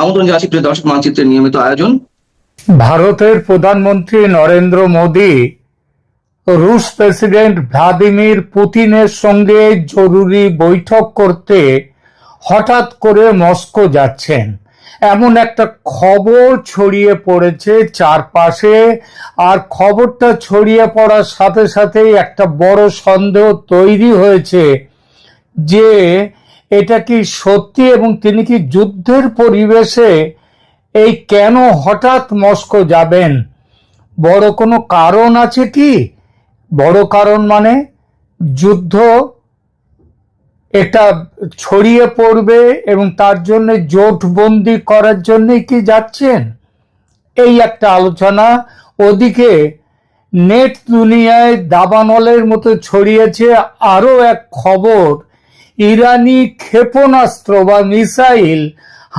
আমন্ত্রণ জানাচ্ছি প্রিয় দর্শক মানচিত্রের নিয়মিত আয়োজন। ভারতের প্রধানমন্ত্রী নরেন্দ্র মোদী রুশ প্রেসিডেন্ট ভ্লাদিমির পুতিনের সঙ্গে জরুরি বৈঠক করতে হঠাৎ করে মস্কো যাচ্ছেন, এমন একটা খবর ছড়িয়ে পড়েছে চারপাশে। আর খবরটা ছড়িয়ে পড়ার সাথে সাথেই একটা বড় সন্দেহ তৈরি হয়েছে যে এটা কি সত্যি এবং তিনি কি যুদ্ধের পরিবেশে এই কেন হঠাৎ মস্কো যাবেন। বড় কোনো কারণ আছে কি? বড় কারণ মানে যুদ্ধ এটা ছড়িয়ে পড়বে এবং তার জন্য জোটবন্দি করার জন্যই কি যাচ্ছেন, এই একটা আলোচনা। ওদিকে নেট দুনিয়ায় দাবানলের মতো ছড়িয়েছে আরো এক খবর, ইরানি ক্ষেপণাস্ত্র বা মিসাইল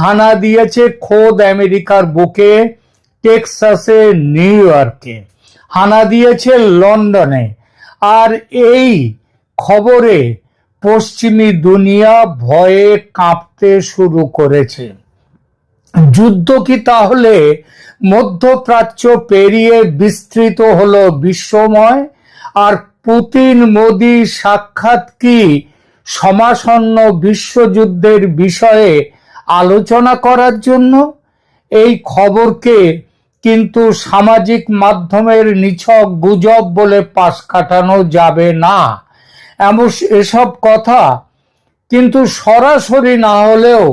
হানা দিয়েছে খোদ আমেরিকার বুকে, টেক্সাসে, নিউ ইয়র্কে, হানা দিয়েছে লন্ডনে। আর এই খবরে পশ্চিমী দুনিয়া ভয়ে কাঁপতে শুরু করেছে। যুদ্ধ কি তাহলে মধ্যপ্রাচ্য পেরিয়ে বিস্তৃত হলো বিশ্বময়? আর পুতিন মোদি সাক্ষাৎ কি সমাসন্ন বিশ্বযুদ্ধের বিষয়ে আলোচনা করার জন্য? এই খবরকে কিন্তু সামাজিক মাধ্যমের নিছক গুজব বলে পাশ কাটানো যাবে না। এসব কথা কিন্তু সরাসরি না হলেও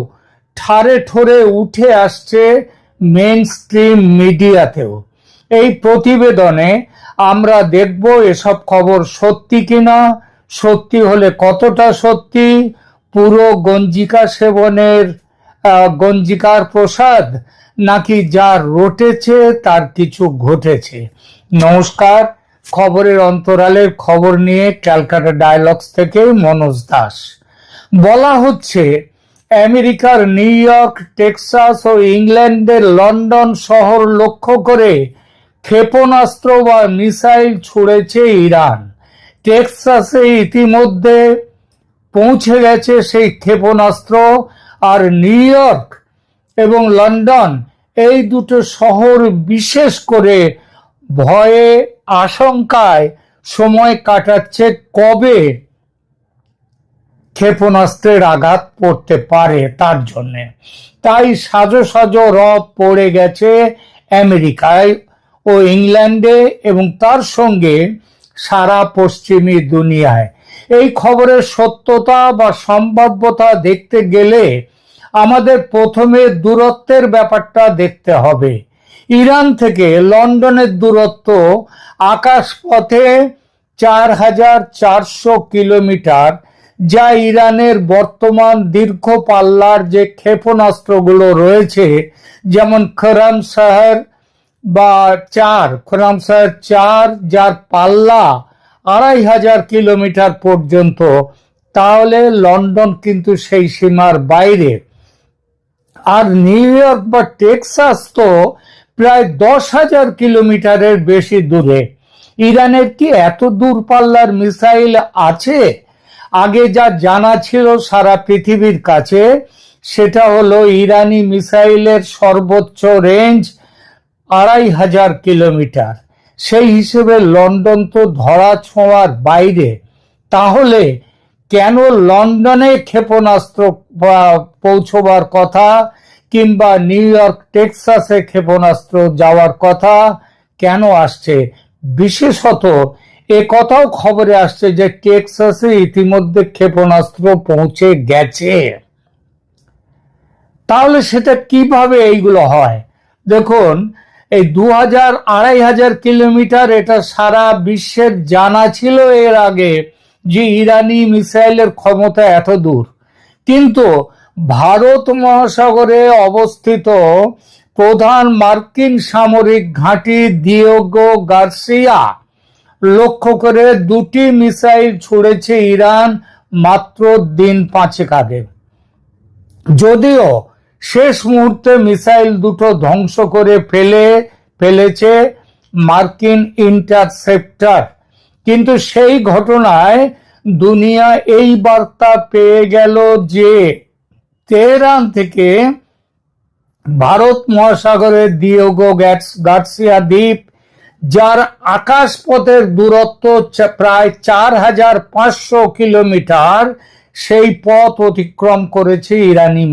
ঠারে ঠোরে উঠে আসছে মেইনস্ট্রিম মিডিয়াতেও। এই প্রতিবেদনে আমরা দেখব এসব খবর সত্যি কিনা, সত্যি হলে কতটা সত্যি, পুরো গঞ্জিকা সেবনের গঞ্জিকার প্রসাদ, নাকি যা রটেছে তার কিছু ঘটেছে। নমস্কার, খবরের অন্তরালের খবর নিয়ে ক্যালকাটা ডায়ালগস থেকে মনোজ দাস। বলা হচ্ছে আমেরিকার নিউ ইয়র্ক, টেক্সাস ও ইংল্যান্ডের লন্ডন শহর লক্ষ্য করে ক্ষেপণাস্ত্র বা মিসাইল ছুড়েছে ইরান। টেক্সাসে ইতিমধ্যে পৌঁছে গেছে সেই ক্ষেপণাস্ত্র। আর নিউ ইয়র্ক এবং লন্ডন, এই দুটো শহর বিশেষ করে ভয়ে আশঙ্কায় সময় কাটাচ্ছে কবে ক্ষেপণাস্ত্রের আঘাত পড়তে পারে তার জন্যে। তাই সাজো সাজো রব পড়ে গেছে আমেরিকায় ও ইংল্যান্ডে এবং তার সঙ্গে সারা পশ্চিমী দুনিয়ায়। এই খবরের সত্যতা বা সম্ভাব্যতা দেখতে গেলে আমাদের প্রথমে দূরত্বের ব্যাপারটা দেখতে হবে। ইরান থেকে লন্ডনের দূরত্ব আকাশপথে ৪,৪০০ কিলোমিটার, যা ইরানের বর্তমান দীর্ঘ পাল্লার যে ক্ষেপণাস্ত্রগুলো রয়েছে, যেমন খোরামশাহের বা খোরামশাহের ৪, যার পাল্লা ২,৫০০ কিলোমিটার পর্যন্ত, তাহলে লন্ডন কিন্তু সেই সীমার বাইরে। আর নিউ ইয়র্ক বা টেক্সাস তো প্রায় ১০,০০০ কিলোমিটারের বেশি দূরে। ইরানের কি এত দূরপাল্লার মিসাইল আছে? আগে যা জানা ছিল সারা পৃথিবীর কাছে, সেটা হলো ইরানি মিসাইলের সর্বোচ্চ রেঞ্জ ২,৫০০ কিলোমিটার। সেই হিসেবে লন্ডন তো ধরা ছোঁয়ার বাইরে। তাহলে কেন লন্ডনে ক্ষেপণাস্ত্র পৌঁছবার কথা কিংবা নিউ ইয়র্ক, টেক্সাসে ক্ষেপণাস্ত্র যাওয়ার কথা কেন আসছে? বিশেষত কথাও খবরে আসছে যে টেক্সাসে ইতিমধ্যে ক্ষেপণাস্ত্র পৌঁছে গেছে। তাহলে সেটা কিভাবে এইগুলো হয়? দেখুন, এই ২,০০০-২,৫০০ কিলোমিটার, এটা সারা বিশ্বের জানা ছিল এর আগে যে ইরানি মিসাইলের ক্ষমতা এত দূর। কিন্তু ভারত মহাসাগরে অবস্থিত প্রধান মার্কিন সামরিক ঘাঁটি দিয়েগো গার্সিয়া লক্ষ্য করে ২টি মিসাইল ছুড়েছে ইরান মাত্র দিন ৫ আগে। যদিও শেষ মুহূর্তে মিসাইল দুটো ধ্বংস করে ফেলেছে মার্কিন ইন্টারসেপ্টর, কিন্তু সেই ঘটনায় দুনিয়া এই বার্তা পেয়ে গেল যে তেহরান থেকে ভারত মহাসাগরের দিয়েগো গার্সিয়া দ্বীপ, যার আকাশপথের দূরত্ব প্রায় 4500 কিলোমিটার, সেই পথ অতিক্রম করেছে ইরানি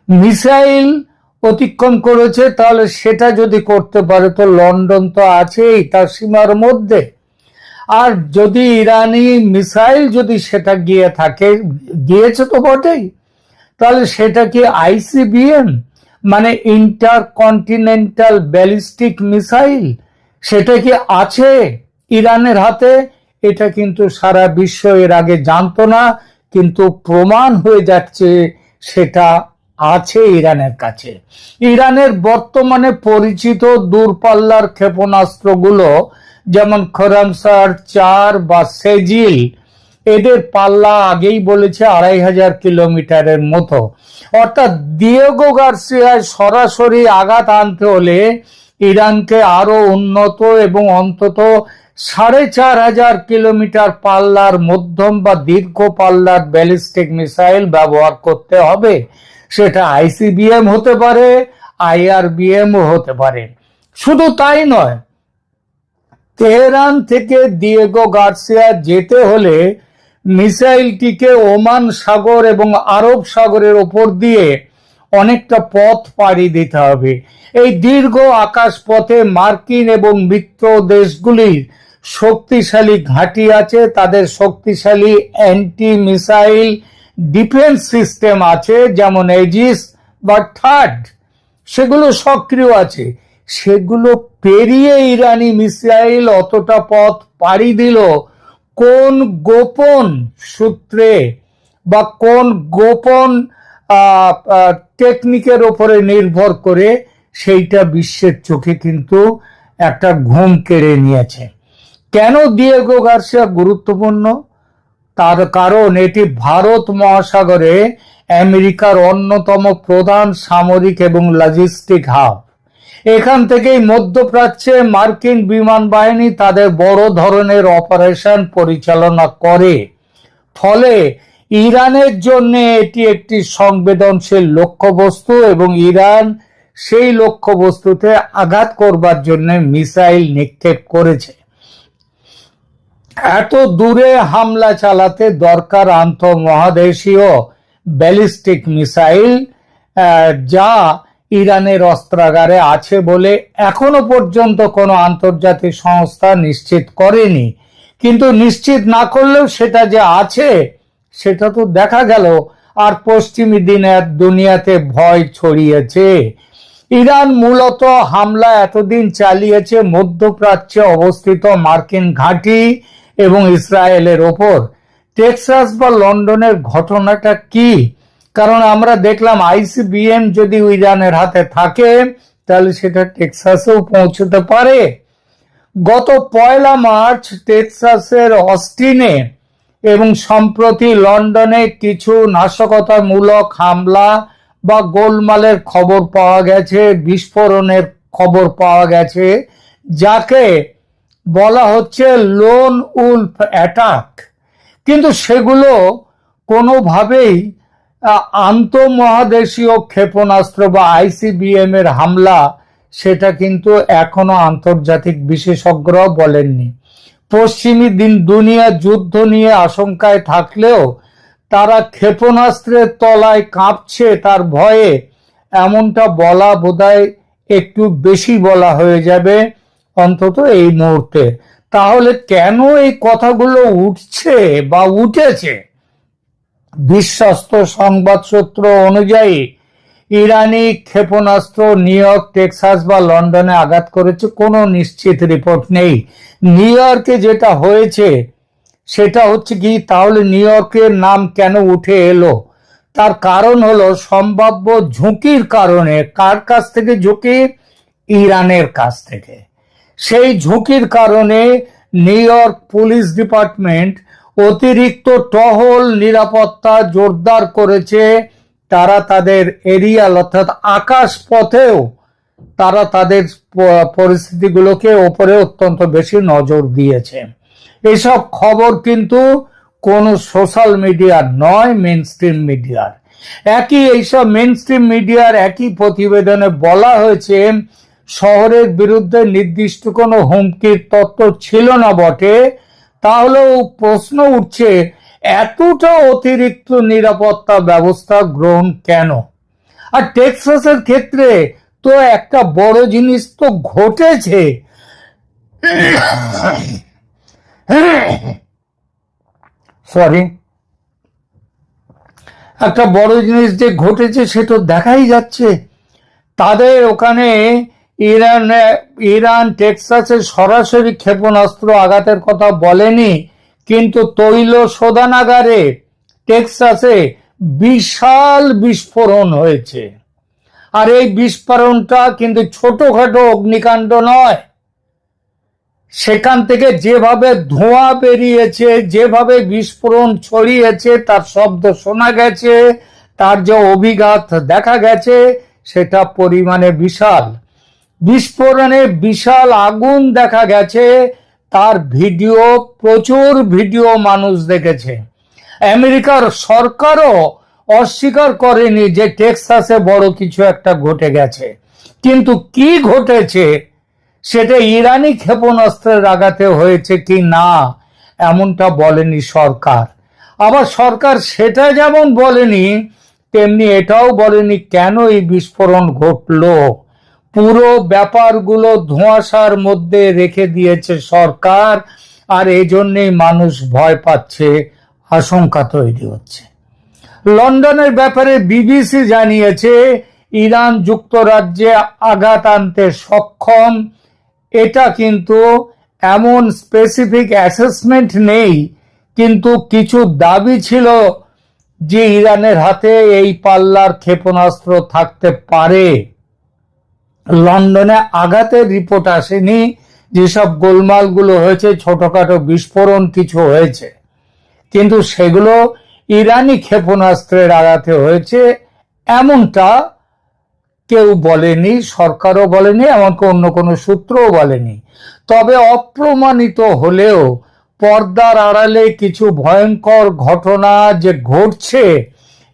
মিসাইল অতিক্রম করেছে। তাহলে সেটা যদি করতে পারে তো লন্ডন তো আছেই তার সীমার মধ্যে। আর যদি ইরানি মিসাইল যদি সেটা গিয়েছে তো বটেই, তাহলে সেটা কি আইসিবিএম মানে ইন্টারকন্টিনেন্টাল ব্যালিস্টিক মিসাইল, সেটা কি আছে ইরানের হাতে? এটা কিন্তু সারা বিশ্ব এর আগে জানতো না, কিন্তু প্রমাণ হয়ে যাচ্ছে সেটা আছে ইরানের কাছে। ইরানের বর্তমানে পরিচিত দূরপাল্লার ক্ষেপণাস্ত্রগুলো যেমন খোরামসার 4 বা সেজিল, এদের পাল্লা আগেই বলেছে 2500 কিলোমিটারের মতো। অর্থাৎ দিয়েগো গার্সিয়ায় সরাসরি আঘাত আনতে হলে ইরানকে আরো উন্নত এবং অন্তত 4500 কিলোমিটার পাল্লার মধ্যম বা দীর্ঘ পাল্লার ব্যালিস্টিক মিসাইল ব্যবহার করতে হবে। সেটা আইসিবিএম হতে পারে, আইআরবিএম হতে পারে। শুধু তাই নয়, তেহরান থেকে দিয়েগো গার্সিয়া যেতে হলে মিসাইলটিকে ওমান সাগর এবং আরব সাগরের ওপর দিয়ে অনেকটা পথ পাড়ি দিতে হবে। এই দীর্ঘ আকাশ পথে মার্কিন এবং মিত্র দেশগুলির শক্তিশালী ঘাঁটি আছে, তাদের শক্তিশালী অ্যান্টি মিসাইল ডিফেন্স সিস্টেম আছে, যেমন এজিস বা থার্ড, সেগুলো সক্রিয় আছে। সেগুলো পেরিয়ে ইরানি মিসাইল অতটা পথ পাড়ি দিল কোন গোপন সূত্রে বা কোন গোপন টেকনিকের উপরে নির্ভর করে, সেইটা বিশ্বের চোখে কিন্তু একটা ঘুম কেড়ে নিয়েছে। কেন দিয়েগো গার্সিয়া গুরুত্বপূর্ণ? তার কারণ এটি ভারত মহাসাগরে আমেরিকার অন্যতম প্রধান সামরিক এবং লজিস্টিক হাব। এখান থেকেই মধ্যপ্রাচ্যে মার্কিন বিমান বাহিনী তাদের বড় ধরনের অপারেশন পরিচালনা করে। ফলে ইরানের জন্য এটি একটি সংবেদনশীল লক্ষ্যবস্তু এবং ইরান সেই লক্ষ্যবস্তুতে আঘাত করবার জন্য মিসাইল নিক্ষেপ করেছে। এত দূরে হামলা চালাতে দরকার আন্তঃমহাদেশীয় ব্যালিস্টিক মিসাইল, যা ইরানের অস্ত্রাগারে আছে বলে এখনো পর্যন্ত কোনো আন্তর্জাতিক সংস্থা নিশ্চিত করেনি। কিন্তু নিশ্চিত না করলেও সেটা যে আছে সেটা তো দেখা গেল, আর পশ্চিমী দুনিয়াতে ভয় ছড়িয়েছে। ইরান মূলত হামলা এতদিন চালিয়েছে মধ্যপ্রাচ্যে অবস্থিত মার্কিন ঘাঁটি এবং ইসরায়েলের ওপর। টেক্সাস বা লন্ডনের ঘটনাটা কি? কারণ আমরা দেখলাম আইসিবিএম যদি ইরানের হাতে থাকে তাহলে সেটা টেক্সাসেও পৌঁছতে পারে। গত 1 মার্চ টেক্সাসের অস্টিনে এবং সম্প্রতি লন্ডনে কিছু নাশকতামূলক হামলা বা গোলমালের খবর পাওয়া গেছে, বিস্ফোরণের খবর পাওয়া গেছে, যাকে বলা হচ্ছে লোন উলফ অ্যাটাক। কিন্তু সেগুলো কোনোভাবেই আন্তঃমহাদেশীয় ক্ষেপণাস্ত্র বা আইসিবিএম এর হামলা, সেটা কিন্তু এখনো আন্তর্জাতিক বিশেষজ্ঞরাও বলেননি। পশ্চিমী দুনিয়া যুদ্ধ নিয়ে আশঙ্কায় থাকলেও তারা ক্ষেপণাস্ত্রের তলায় কাঁপছে তার ভয়ে, এমনটা বলা বোধহয় একটু বেশি বলা হয়ে যাবে, অন্তত এই মুহূর্তে। তাহলে কেন এই কথাগুলো উঠছে বা উঠেছে? বিশ্বস্ত সংবাদ সূত্র অনুযায়ী ইরানি ক্ষেপণাস্ত্র নিউ ইয়র্ক, টেক্সাস বা লন্ডনে আঘাত করেছে কোনো নিশ্চিত রিপোর্ট নেই। নিউ ইয়র্কে যেটা হয়েছে সেটা হচ্ছে কি, তাহলে নিউ ইয়র্কের নাম কেন উঠে এলো? তার কারণ হলো সম্ভাব্য ঝুঁকির কারণে। কার কাছ থেকে ঝুঁকি? ইরানের কাছ থেকে। সেই ঝুঁকির কারণে নিউ ইয়র্ক পুলিশ ডিপার্টমেন্ট অতিরিক্ত টহল নিরাপত্তা জোরদার করেছে। তারা তাদের এরিয়াল অর্থাৎ আকাশ পথেও তারা তাদের পরিস্থিতিগুলোকে ওপরে অত্যন্ত বেশি নজর দিয়েছে। এসব খবর কিন্তু কোনো সোশ্যাল মিডিয়ার নয়, মেইনস্ট্রিম মিডিয়ার। একই এইসব মেইনস্ট্রিম মিডিয়ার একই প্রতিবেদনে বলা হয়েছে শহরের বিরুদ্ধে নির্দিষ্ট কোনো হুমকির তত্ত্ব ছিল না বটে, তাহলেও প্রশ্ন উঠছে এতটা অতিরিক্ত নিরাপত্তা ব্যবস্থা গ্রহণ কেন? আর টেক্সাসের ক্ষেত্রে তো একটা বড় জিনিস তো ঘটেছে। সরি, একটা বড় জিনিস যে ঘটেছে সে তো দেখাই যাচ্ছে। তাদের ওখানে ইরান টেক্সাসে সরাসরি ক্ষেপণাস্ত্র আঘাতের কথা বলেনি, কিন্তু তৈল শোধনাগারে টেক্সাসে বিশাল বিস্ফোরণ হয়েছে। আর এই বিস্ফোরণটা কিন্তু ছোটখাটো অগ্নিকাণ্ড নয়। সেখান থেকে যেভাবে ধোঁয়া বেরিয়েছে, যেভাবে বিস্ফোরণ ছড়িয়েছে, তার শব্দ শোনা গেছে, তার যে অভিঘাত দেখা গেছে, সেটা পরিমাণে বিশাল। বিস্ফোরণে বিশাল আগুন দেখা গেছে, তার ভিডিও, প্রচুর ভিডিও মানুষ দেখেছে। আমেরিকার সরকারও অস্বীকার করেনি যে টেক্সাসে বড় কিছু একটা ঘটে গেছে, কিন্তু কি ঘটেছে সেটা ইরানি ক্ষেপণাস্ত্রের আঘাতে হয়েছে কি না এমনটা বলেনি সরকার। আবার সরকার সেটা যেমন বলেনি, তেমনি এটাও বলেনি কেন এই বিস্ফোরণ ঘটলো। পুরো ব্যাপারগুলো ধোঁয়াশার মধ্যে রেখে দিয়েছে সরকার, আর এজন্যই মানুষ ভয় পাচ্ছে, আশঙ্কা তৈরি হচ্ছে। লন্ডনের ব্যাপারে বিবিসি জানিয়েছে ইরান যুক্তরাজ্যে আঘাত আনতে সক্ষম। এটা কিন্তু এমন স্পেসিফিক অ্যাসেসমেন্ট নেই, কিন্তু কিছু দাবি ছিল যে ইরানের হাতে এই পাল্লার ক্ষেপণাস্ত্র থাকতে পারে। লন্ডনে আঘাতের রিপোর্ট আসেনি, যেসব গোলমালগুলো হয়েছে, ছোটখাটো বিস্ফোরণ কিছু হয়েছে, কিন্তু সেগুলো ইরানি ক্ষেপণাস্ত্রের আঘাতে হয়েছে এমনটা কেউ বলেনি, সরকারও বলেনি, এমনকি অন্য কোনো সূত্রও বলেনি। তবে অপ্রমাণিত হলেও পর্দার আড়ালে কিছু ভয়ঙ্কর ঘটনা যে ঘটছে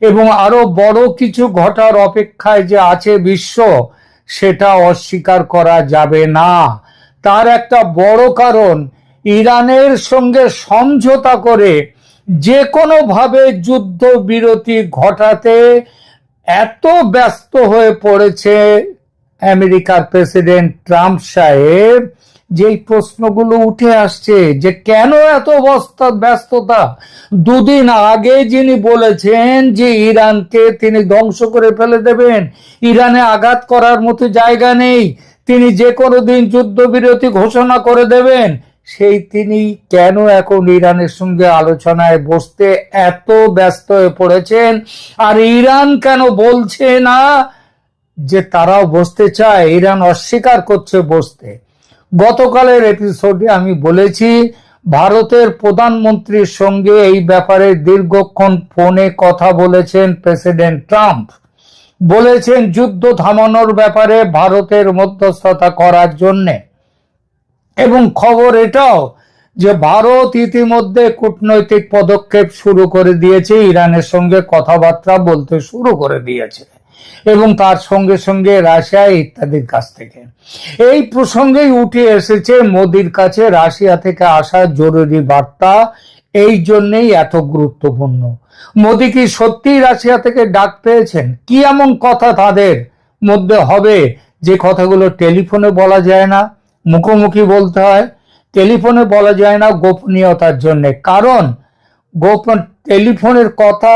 এবং আরো বড় কিছু ঘটার অপেক্ষায় যে আছে বিশ্ব, সেটা অস্বীকার করা যাবে না। তার একটা বড় কারণ, ইরানের সঙ্গে সমঝোতা করে যে কোনোভাবে যুদ্ধবিরতি ঘটাতে এত ব্যস্ত হয়ে পড়েছে আমেরিকার প্রেসিডেন্ট ট্রাম্প সাহেব, যেই প্রশ্নগুলো উঠে আসছে যে কেন এত ব্যস্ততা। দুদিন আগে যিনি বলেছেন যে ইরানকে তিনি ধ্বংস করে ফেলে দেবেন, ইরানে আঘাত করার মতো জায়গা নেই, তিনি যে কোনো দিন যুদ্ধবিরতি ঘোষণা করে দেবেন, সেই তিনি কেন এখন ইরানের সঙ্গে আলোচনায় বসতে এত ব্যস্ত হয়ে পড়েছেন? আর ইরান কেন বলছে না যে তারাও বসতে চায়? ইরান অস্বীকার করছে বসতে। গতকালের এপিসোডে আমি বলেছি ভারতের প্রধানমন্ত্রীর সঙ্গে এই ব্যাপারে দীর্ঘক্ষণ ফোনে কথা বলেছেন প্রেসিডেন্ট ট্রাম্প। বলেছেন যুদ্ধ থামানোর ব্যাপারে ভারতের মধ্যস্থতা করার জন্যে, এবং খবর এটাও যে ভারত ইতিমধ্যে কূটনৈতিক পদক্ষেপ শুরু করে দিয়েছে, ইরানের সঙ্গে কথাবার্তা বলতে শুরু করে দিয়েছে, এবং তার সঙ্গে সঙ্গে রাশিয়া ইত্যাদির কাছ থেকে। এই প্রসঙ্গেই উঠে এসেছে মোদির কাছে রাশিয়া থেকে আসা জরুরি বার্তা, এই জন্যই এত গুরুত্বপূর্ণ। মোদি কি সত্যি রাশিয়া থেকে ডাক পেয়েছেন? কি এমন কথা তাদের মধ্যে হবে যে কথাগুলো টেলিফোনে বলা যায় না, মুখোমুখি বলতে হয়? টেলিফোনে বলা যায় না গোপনীয়তার জন্য, কারণ টেলিফোনের কথা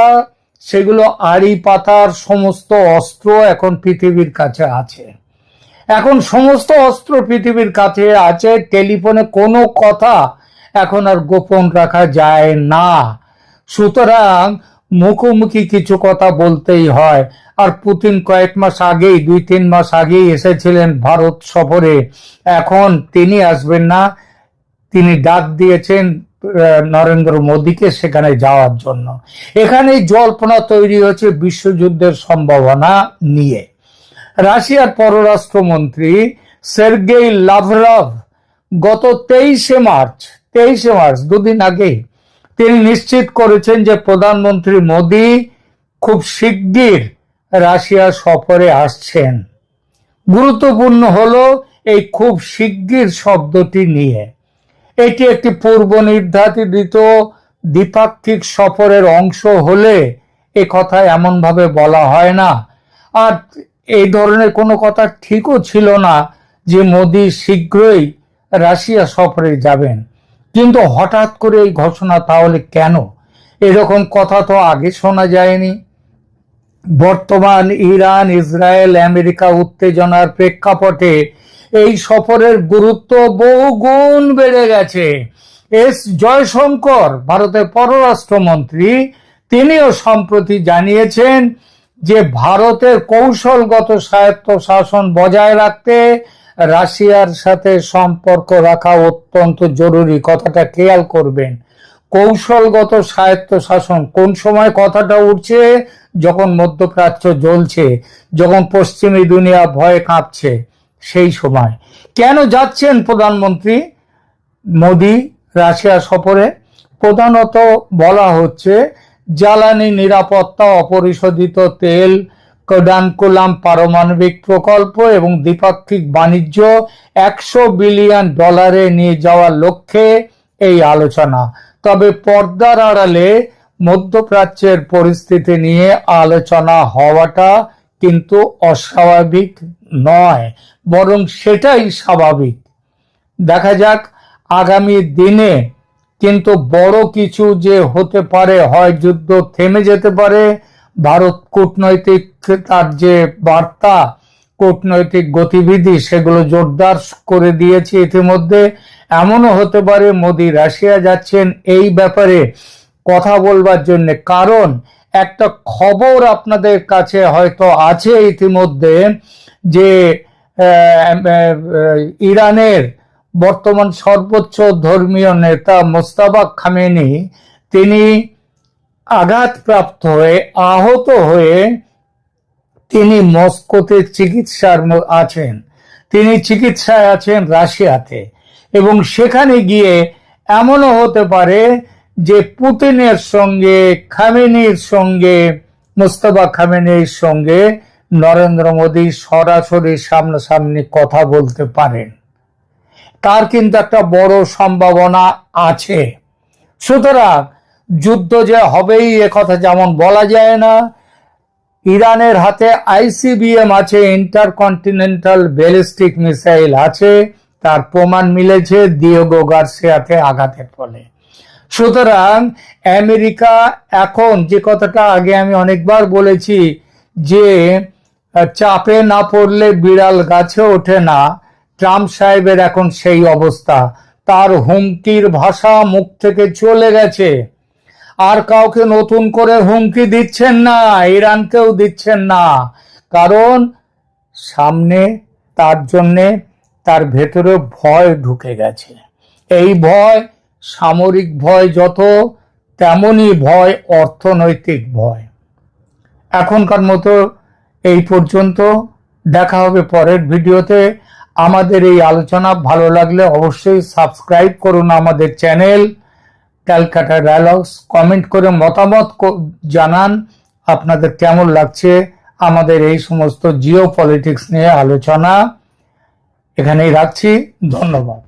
সেগুলো আড়ি পাতার সমস্ত অস্ত্র এখন পৃথিবীর কাছে আছে। এখন সমস্ত অস্ত্র পৃথিবীর কাছে আছে, টেলিফোনে কোনো কথা এখন আর গোপন রাখা যায় না। সুতরাং মুখোমুখি কিছু কথা বলতেই হয়। আর পুতিন কয়েক মাস আগেই, 2-3 মাস আগেই এসেছিলেন ভারত সফরে, এখন তিনি আসবেন না, তিনি ডাক দিয়েছেন নরেন্দ্র মোদীকে সেখানে যাওয়ার জন্য। এখানেই জল্পনা তৈরি হচ্ছে বিশ্বযুদ্ধের সম্ভাবনা নিয়ে। রাশিয়ার পররাষ্ট্রমন্ত্রী সের্গেই লাভরভ গত 23 মার্চ, দুদিন আগে তিনি নিশ্চিত করেছেন যে প্রধানমন্ত্রী মোদী খুব শিগগির রাশিয়া সফরে আসছেন। গুরুত্বপূর্ণ হলো এই খুব শিগগির শব্দটি নিয়ে। এটি একটি পূর্ব নির্ধারিত দ্বিপাক্ষিক সফরের অংশ হলে এ কথা এমনভাবে বলা হয় না। আর এই ধরনের কোনো কথা ঠিকও ছিল না যে মোদি শীঘ্রই রাশিয়া সফরে যাবেন। কিন্তু হঠাৎ করে এই ঘোষণা তাহলে কেন? এরকম কথা তো আগে শোনা যায়নি। বর্তমান ইরান ইসরায়েল আমেরিকা উত্তেজনার প্রেক্ষাপটে এই সফরের গুরুত্ব বহুগুণ বেড়ে গেছে। এস জয়শঙ্কর, ভারতের পররাষ্ট্রমন্ত্রী, তিনিও সম্প্রতি জানিয়েছেন যে ভারতের কৌশলগত স্বায়ত্তশাসন বজায় রাখতে রাশিয়ার সাথে সম্পর্ক রাখা অত্যন্ত জরুরি। কথাটা খেয়াল করবেন। কৌশলগত স্বায়ত্তশাসন কোন সময় কথাটা উঠছে? যখন মধ্যপ্রাচ্য জ্বলছে, যখন পশ্চিমী দুনিয়া ভয়ে কাঁপছে, সেই সময়। কেন যাচ্ছেন প্রধানমন্ত্রী মোদি রাশিয়া সফরে? প্রধানত বলা হচ্ছে জ্বালানি নিরাপত্তা, অপরিশোধিত তেল, কোডানকুলাম পারমাণবিক প্রকল্প এবং দ্বিপাক্ষিক বাণিজ্য $100 বিলিয়ন নিয়ে যাওয়ার লক্ষ্যে এই আলোচনা। তবে পর্দার আড়ালে মধ্যপ্রাচ্যের পরিস্থিতি নিয়ে আলোচনা হওয়াটা কিন্তু অস্বাভাবিক নয়, বরং সেটাই স্বাভাবিক। দেখা যাক আগামী দিনে কিন্তু বড় কিছু যে হতে পারে, হয় যুদ্ধ থেমে যেতে পারে, ভারত কূটনৈতিক তার যে বার্তা, কূটনৈতিক গতিবিধি সেগুলো জোরদার করে দিয়েছে ইতিমধ্যে। এমনও হতে পারে মোদি রাশিয়া যাচ্ছেন এই ব্যাপারে কথা বলবার জন্য। কারণ একটা খবর আপনাদের কাছে হয়তো আছে ইতিমধ্যে যে ইরানের বর্তমান সর্বোচ্চ ধর্মীয় নেতা মোস্তাফা খামেনি, তিনি আঘাতপ্রাপ্ত হয়ে, আহত হয়ে তিনি মস্কোতে আছেন। তিনি চিকিৎসায় আছেন রাশিয়াতে, এবং সেখানে গিয়ে এমনও হতে পারে যে পুতিনের সঙ্গে, খামেনির সঙ্গে, মোস্তফা খামেনির সঙ্গে নরেন্দ্র মোদী সরাসরি সামনাসামনি কথা বলতে পারেন। তার কিন্তু একটা বড় সম্ভাবনা আছে। সুতরাং যুদ্ধ যে হবেই এ কথা যেমন বলা যায় না। ইরানের হাতে ICBM আছে, ইন্টারকন্টিনেন্টাল ব্যালিস্টিক মিসাইল আছে, তার প্রমাণ মিলেছে দিয়েগো গার্সিয়াকে আঘাতের ফলে। সুতরাং আমেরিকা এখন, যে কথাটা আগে আমি অনেকবার বলেছি যে চাপে না পড়লে বিড়াল গাছে ওঠে না, ট্রাম্প সাহেবের এখন সেই অবস্থা। তার হুমকির ভাষা মুখ থেকে চলে গেছে। আর কাউকে নতুন করে হুমকি দিচ্ছেন না, ইরানকেও দিচ্ছেন না। কারণ সামনে তার জন্যে তার ভেতরে ভয় ঢুকে গেছে। এই ভয় সামরিক ভয় যত, তেমনি ভয় অর্থনৈতিক ভয়। এখনকার মতো এই পর্যন্ত। দেখা হবে পরের ভিডিওতে। আমাদের এই আলোচনা ভালো লাগলে অবশ্যই সাবস্ক্রাইব করুন আমাদের চ্যানেল ক্যালকাটা ডায়ালগস। কমেন্ট করে মতামত জানান আপনাদের কেমন লাগছে আমাদের এই সমস্ত জিও পলিটিক্স নিয়ে আলোচনা। এখানেই রাখছি। ধন্যবাদ।